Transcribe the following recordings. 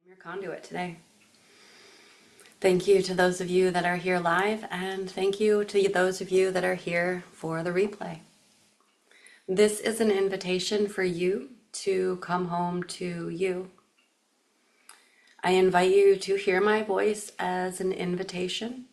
Your conduit today. Thank you to those of you that are here live, and thank you to those of you that are here for the replay. This is an invitation for you to come home to you. I invite you to hear my voice as an invitation,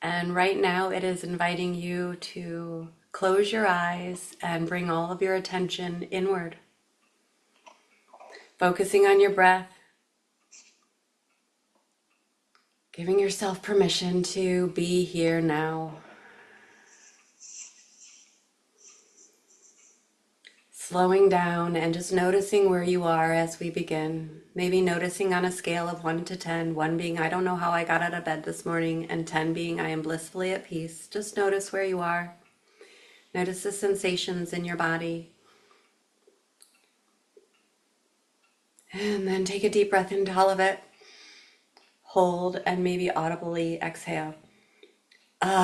and right now it is inviting you to close your eyes and bring all of your attention inward, focusing on your breath, giving yourself permission to be here now. Slowing down and just noticing where you are as we begin. Maybe noticing on a scale of 1 to 10, 1 being I don't know how I got out of bed this morning, and 10 being I am blissfully at peace. Just notice where you are. Notice the sensations in your body. And then take a deep breath into all of it. Hold and maybe audibly exhale. Ah.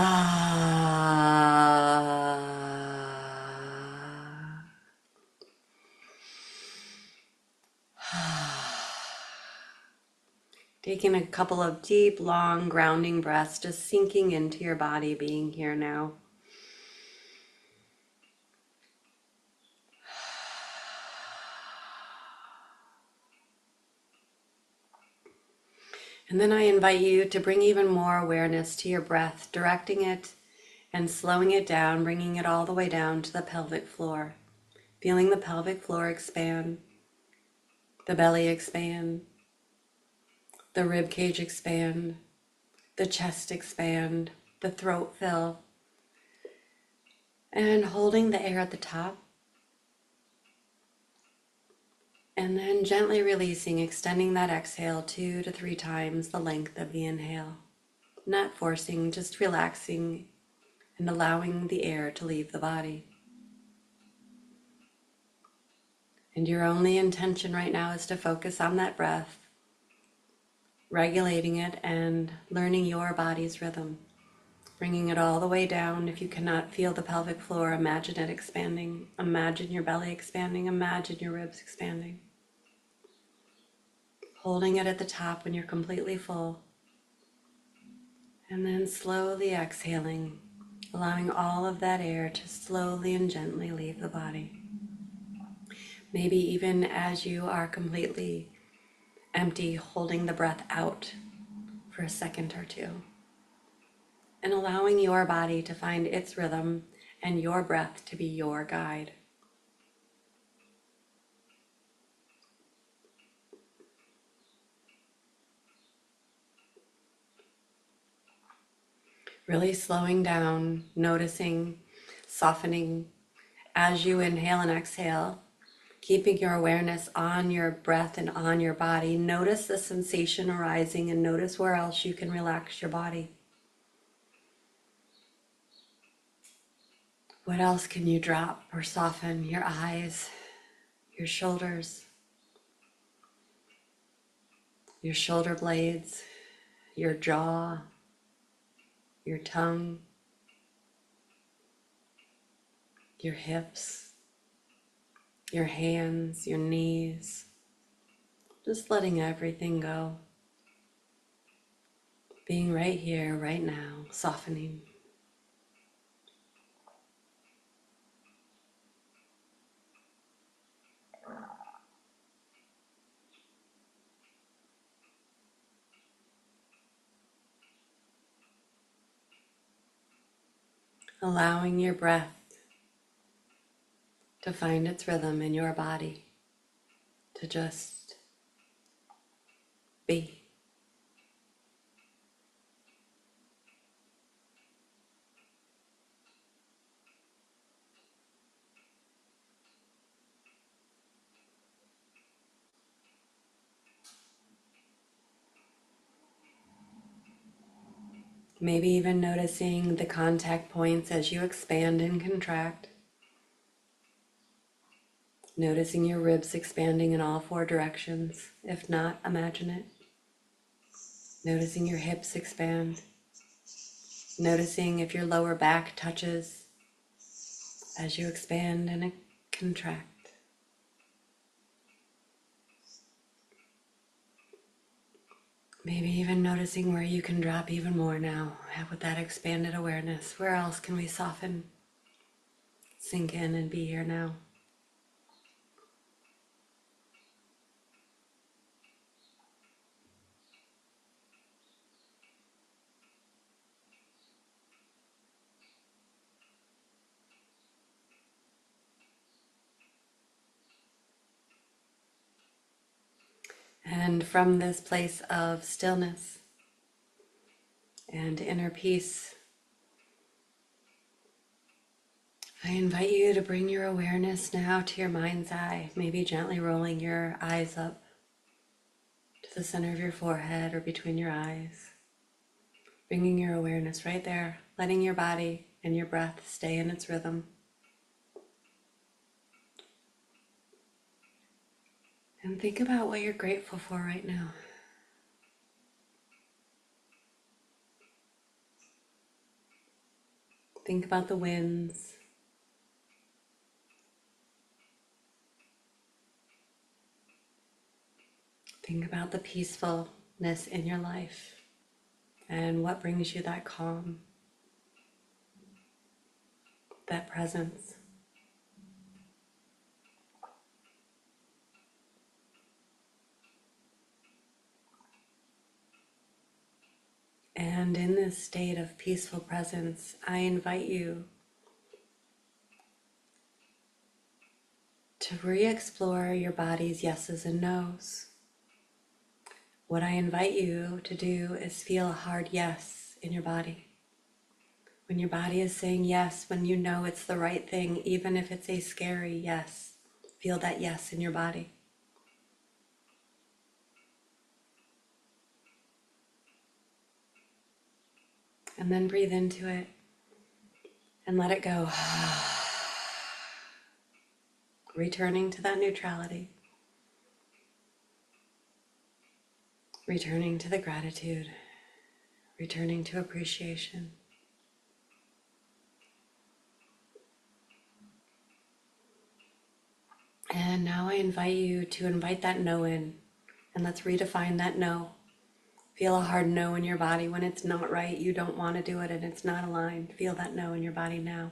Taking a couple of deep, long, grounding breaths, just sinking into your body, being here now. And then I invite you to bring even more awareness to your breath, directing it and slowing it down, bringing it all the way down to the pelvic floor. Feeling the pelvic floor expand, the belly expand, the rib cage expand, the chest expand, the throat fill, and holding the air at the top. And then gently releasing, extending that exhale 2 to 3 times the length of the inhale. Not forcing, just relaxing and allowing the air to leave the body. And your only intention right now is to focus on that breath, regulating it and learning your body's rhythm. Bringing it all the way down. If you cannot feel the pelvic floor, imagine it expanding. Imagine your belly expanding. Imagine your ribs expanding. Holding it at the top when you're completely full. And then slowly exhaling, allowing all of that air to slowly and gently leave the body. Maybe even as you are completely empty, holding the breath out for a second or two. And allowing your body to find its rhythm and your breath to be your guide. Really slowing down, noticing, softening as you inhale and exhale, keeping your awareness on your breath and on your body. Notice the sensation arising and notice where else you can relax your body. What else can you drop or soften? Your eyes, your shoulders, your shoulder blades, your jaw, your tongue, your hips, your hands, your knees. Just letting everything go. Being right here, right now, softening. Allowing your breath to find its rhythm in your body, to just be. Maybe even noticing the contact points as you expand and contract. Noticing your ribs expanding in all 4 directions. If not, imagine it. Noticing your hips expand. Noticing if your lower back touches as you expand and contract. Maybe even noticing where you can drop even more now with that expanded awareness. Where else can we soften, sink in, and be here now? And from this place of stillness and inner peace, I invite you to bring your awareness now to your mind's eye, maybe gently rolling your eyes up to the center of your forehead or between your eyes. Bringing your awareness right there, letting your body and your breath stay in its rhythm. And think about what you're grateful for right now. Think about the winds. Think about the peacefulness in your life and what brings you that calm, that presence. And in this state of peaceful presence, I invite you to re-explore your body's yeses and nos. What I invite you to do is feel a hard yes in your body. When your body is saying yes, when you know it's the right thing, even if it's a scary yes, feel that yes in your body. And then breathe into it and let it go. Returning to that neutrality. Returning to the gratitude, returning to appreciation. And now I invite you to invite that no in, and let's redefine that no. Feel a hard no in your body when it's not right, you don't want to do it, and it's not aligned. Feel that no in your body now.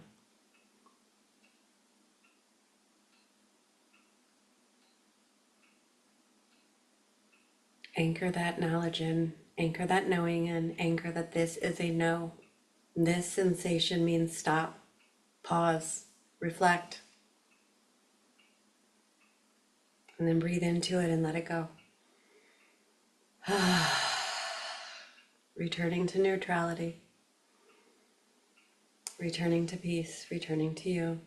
Anchor that knowledge in, anchor that knowing in, anchor that this is a no. This sensation means stop, pause, reflect, and then breathe into it and let it go. Returning to neutrality, returning to peace, returning to you.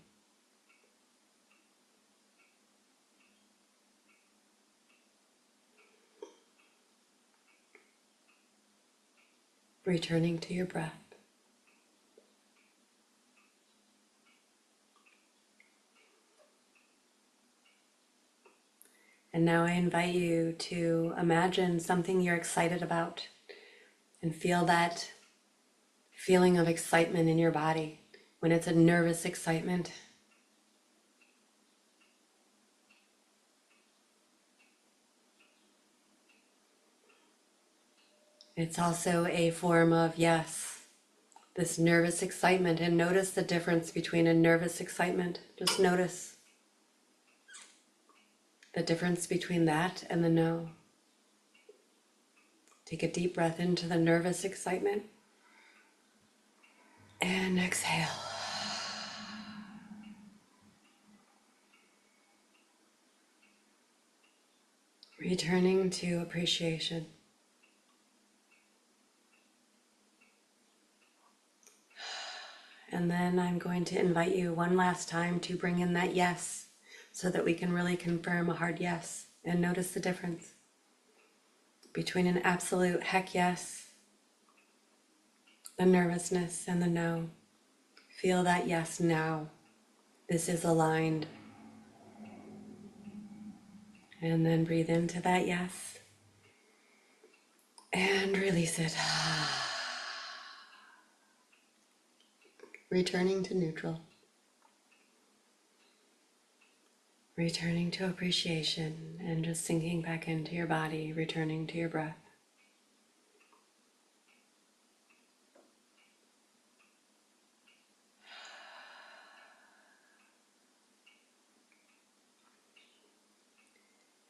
Returning to your breath. And now I invite you to imagine something you're excited about and feel that feeling of excitement in your body. When it's a nervous excitement, it's also a form of yes, this nervous excitement. And notice the difference between a nervous excitement. Just notice the difference between that and the no. Take a deep breath into the nervous excitement and exhale. Returning to appreciation. And then I'm going to invite you one last time to bring in that yes so that we can really confirm a hard yes and notice the difference between an absolute heck yes, the nervousness, and the no. Feel that yes now. This is aligned. And then breathe into that yes and release it. Returning to neutral. Returning to appreciation and just sinking back into your body, returning to your breath.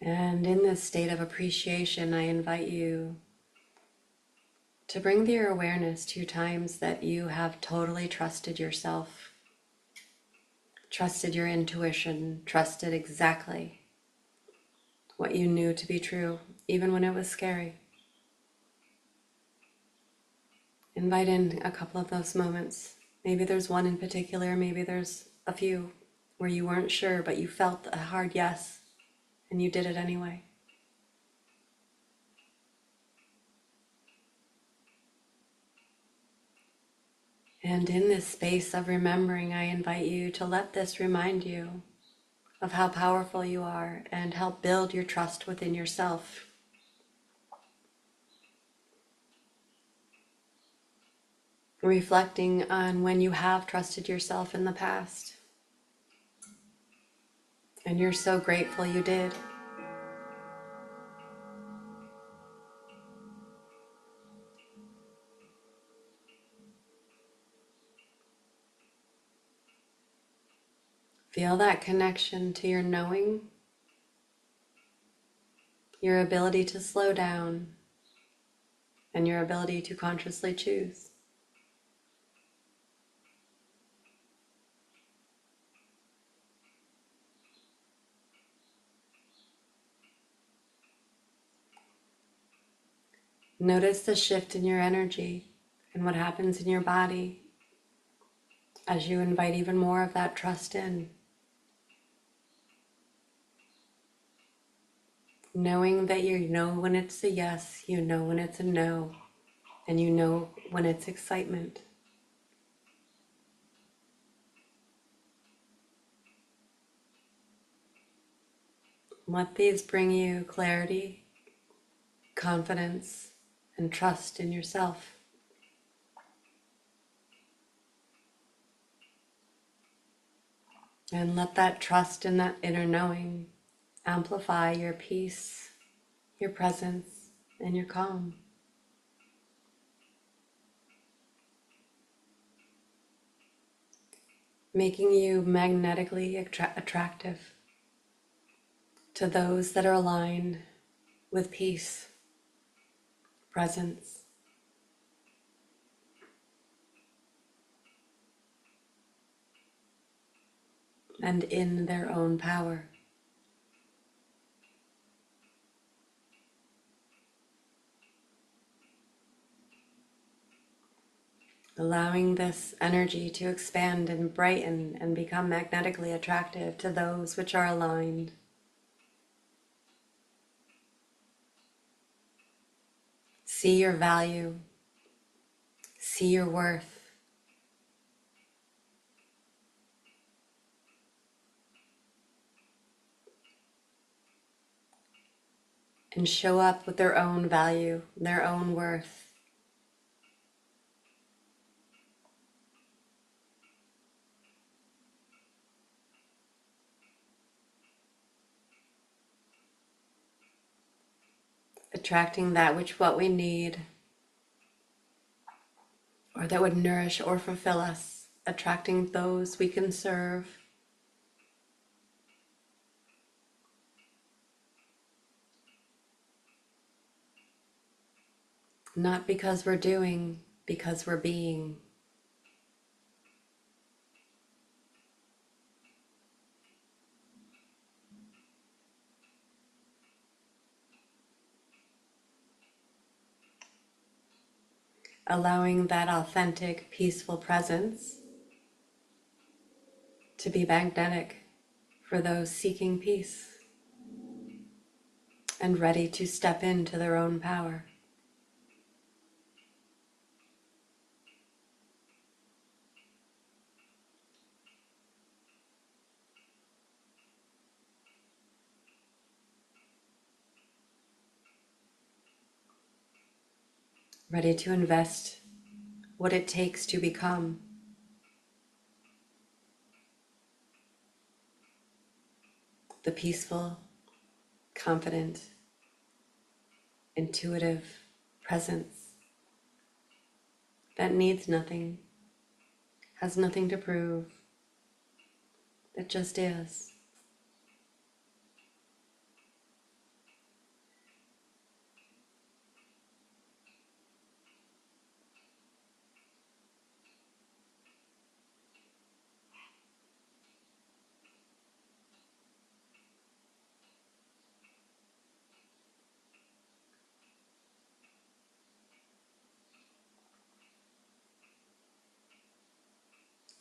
And in this state of appreciation, I invite you to bring your awareness to times that you have totally trusted yourself, trusted your intuition, trusted exactly what you knew to be true, even when it was scary. Invite in a couple of those moments. Maybe there's one in particular, maybe there's a few where you weren't sure, but you felt a hard yes, and you did it anyway. And in this space of remembering, I invite you to let this remind you of how powerful you are and help build your trust within yourself. Reflecting on when you have trusted yourself in the past, and you're so grateful you did. Feel that connection to your knowing, your ability to slow down, and your ability to consciously choose. Notice the shift in your energy and what happens in your body as you invite even more of that trust in. Knowing that you know when it's a yes, you know when it's a no, and you know when it's excitement. Let these bring you clarity, confidence, and trust in yourself. And let that trust in that inner knowing amplify your peace, your presence, and your calm. Making you magnetically attractive to those that are aligned with peace, presence, and in their own power. Allowing this energy to expand and brighten and become magnetically attractive to those which are aligned. See your value, see your worth, and show up with their own value, their own worth. Attracting that which what we need, or that would nourish or fulfill us, attracting those we can serve. Not because we're doing, because we're being. Allowing that authentic, peaceful presence to be magnetic for those seeking peace and ready to step into their own power. Ready to invest what it takes to become the peaceful, confident, intuitive presence that needs nothing, has nothing to prove, that just is.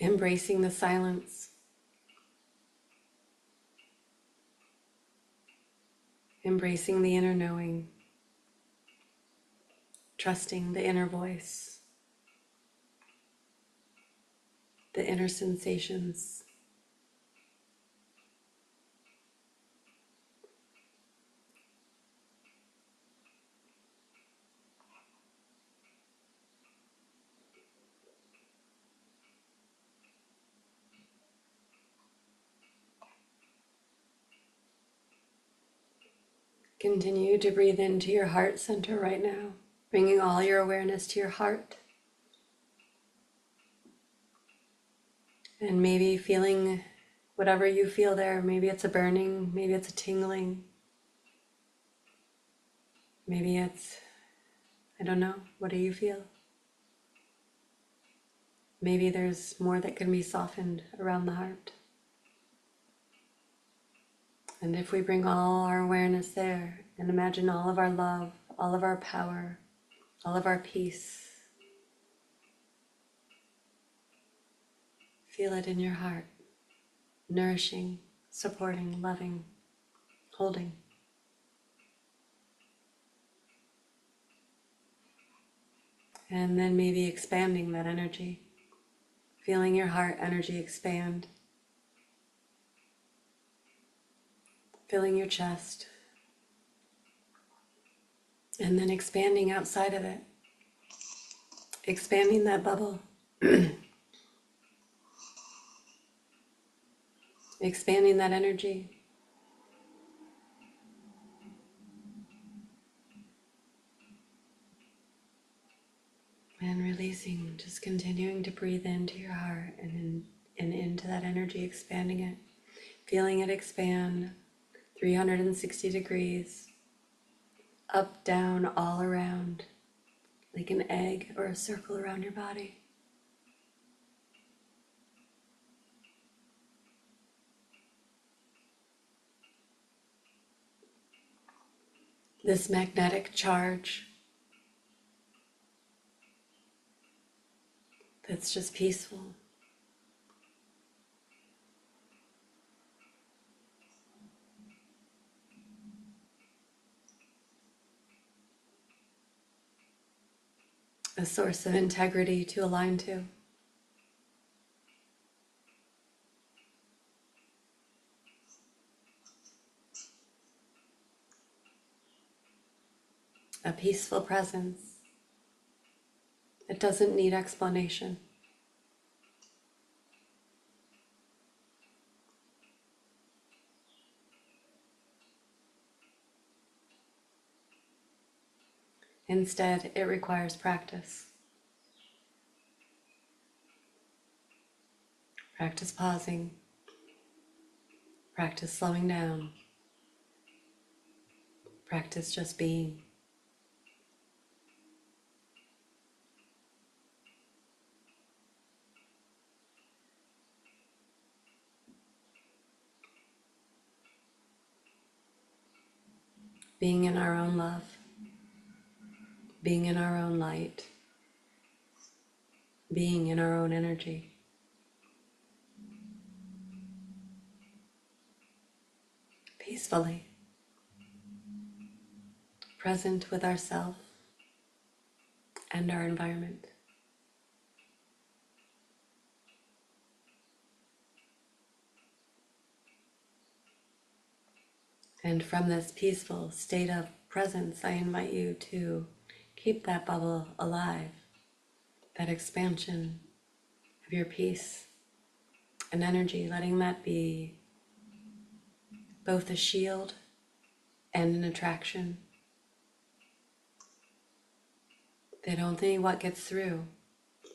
embracing the silence, embracing the inner knowing, trusting the inner voice, the inner sensations. Continue to breathe into your heart center right now, bringing all your awareness to your heart. And maybe feeling whatever you feel there. Maybe it's a burning, maybe it's a tingling. Maybe it's, I don't know, what do you feel? Maybe there's more that can be softened around the heart. And if we bring all our awareness there and imagine all of our love, all of our power, all of our peace, feel it in your heart, nourishing, supporting, loving, holding. And then maybe expanding that energy, feeling your heart energy expand, filling your chest, and then expanding outside of it, expanding that bubble, expanding that energy. And releasing, just continuing to breathe into your heart and into that energy, expanding it, feeling it expand 360 degrees, up, down, all around, like an egg or a circle around your body. This magnetic charge that's just peaceful. A source of integrity to align to. A peaceful presence that doesn't need explanation. Instead, it requires practice. Practice pausing. Practice slowing down. Practice just being. Being in our own love. Being in our own light. Being in our own energy. Peacefully. Present with ourself and our environment. And from this peaceful state of presence, I invite you to keep that bubble alive, that expansion of your peace and energy, letting that be both a shield and an attraction. That only what gets through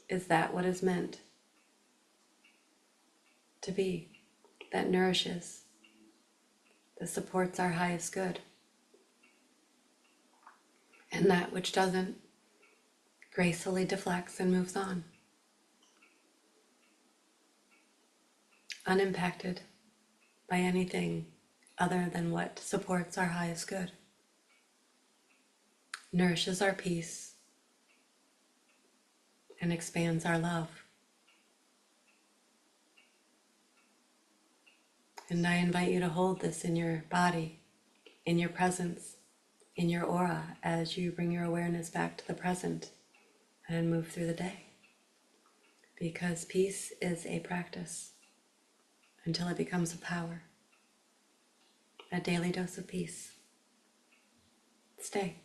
is that what is meant to be, that nourishes, that supports our highest good. And that which doesn't gracefully deflects and moves on, unimpacted by anything other than what supports our highest good, nourishes our peace, and expands our love. And I invite you to hold this in your body, in your presence, in your aura, as you bring your awareness back to the present and move through the day. Because peace is a practice until it becomes a power. A daily dose of peace. Stay.